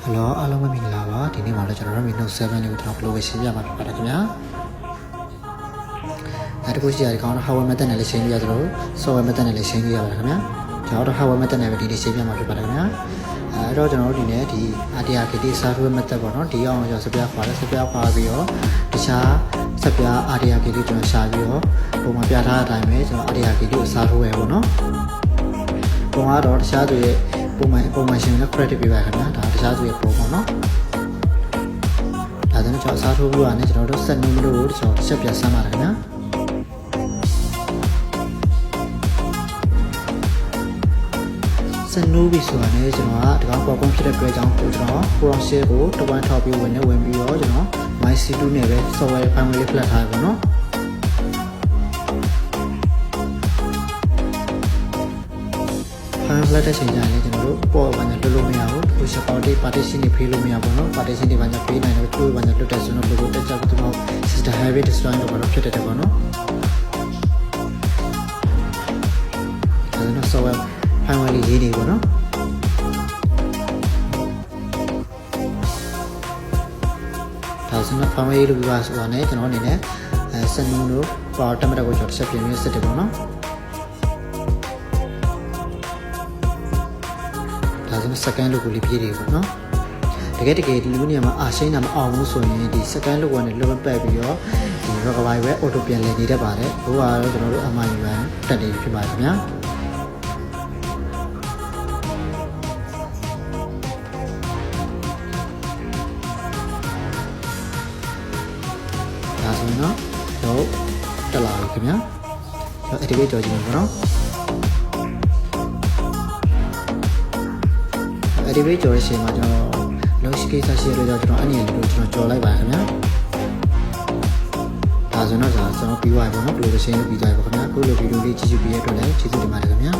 Hello အားလုံးပဲမင်္ဂလာပါဒီနေ့မှာတော့ကျွန်တော်တို့ Windows 7လေးကိုကျွန်တော်ဘယ်လိုပဲရှင်းပြမှာဖြစ်ပါတယ်ခင်ဗျာအဲ့ဒီကိုရှိရတဲ့ကောင်တော့ hardware method နဲ့လည်းရှင်းပြရသလို software method နဲ့လည်းရှင်းပြရပါတယ်ခင်ဗျာကျွန်တော်တို့ hardware method နဲ့ပဲဒီနေ့ရှင်းပြမှာဖြစ်ပါတယ်ခင်ဗျာအဲ့တော့ကျွန်တော်တို့ဒီနေ့ဒီ RTRKT software method ပေါ့နော်ဒီအောင်ကျွန်တော်စပြခွာတယ်စပြခွာပြီးတော့တခြားစပြ RTRKT ကျွန်တော်ရှာပြီးတော့ပုံမှန်ပြထားတဲ့အတိုင်းပဲကျွန်တော် RTRKT ကိုစားထိုးရပေါ့နော်ပုံကတော့တခြားသူရဲ့ပုံမှန်ရှင်နဲ့ credit ပေးပါခင်ဗျာဒါတခြားသူရဲ့ပုံပေါ့နော်ဒါဆိုရင်ကျွန်တော်စားထိုးပြီးတော့ねကျွန်တော်တို့ set name လို့ကျွန်တော်တစ်ချက်ပြန်ဆမ်းပါတယ်ခင်ဗျာset name ပြီးဆိုတာねကျွန်တော်ကဒီကောင်ပေါ်ကွန်ဖြစ်တဲ့အတွက်ကြောင့်ကျွန်တော် program share ကိုတဝမ်းထောက်ပြီးဝင်ပြီးတော့ကျွန်တော် myc2 နဲ့ပဲ software file လေး flat ထားရပါတော့ဖလက်တဲ့ချိန်ကျရင်ကျွန်တော်တို့ပေါ်ဘာညာလွတ်လို့မရဘူးဒီ support partition တွေဖေးလို့မရဘူးเนาะ partition တွေဘာညာဖေးနိုင်တယ်သူ့ဘာညာလွတ်တဲ့ဆိုတော့ logo တက်ကြပြီးတော့ system heavy destroy တော့ဘာလို့ဖြစ်တယ်ပေါ့နော်ဒါဆိုတော့ software file လေးရေးနေပေါ့နော်ဒါဆိုတော့ file ရေးလို့ပြပါဆိုတာねကျွန်တော်အနေနဲ့စက်နုံးတို့ power terminal ကိုကျွန်တော်တစ်ချက်ပြင်ပြီးစစ်တယ်ပေါ့နော်ဒါဆို second loop ကိုလေးပြေးတယ်ပေါ့နော်တကယ်ဒီလိုနေရာမှာရှိနေတာမအောင်ဘူးဆိုရင်ဒီ second loop ကနေလုံးဝပတ်ပြီးတော့ဒီ recovery ပဲ auto ပြန်လည်နေတတ်ပါတယ်ဘိုးကတော့ကျွန်တော်တို့ MIU တက်နေပြီဖြစ်ပါတယ်ခင်ဗျာဒါဆိုရင်တော့တက်လာပြီခင်ဗျာကျွန်တော် activate ကြော်ကြည့်မယ်ပေါ့နော်activate ကြော်ရရှင်မှာကျွန်တော် launch case ဆက်ရှိရတော့ကျွန်တော်အနေနဲ့ကျွန်တော်ကြော်လိုက်ပါခင်ဗျာဒါဆိုတော့ကျွန်တော်ပြီးသွားပြီပေါ့နော် application လုပ်ပြီးသွားပြီပေါ့ခင်ဗျာအခုလိုဗီဒီယိုလေးကြည့်ကြည့်ပြီးရတဲ့အတွက်လည်းကျေးဇူးတင်ပါတယ်ခင်ဗျာ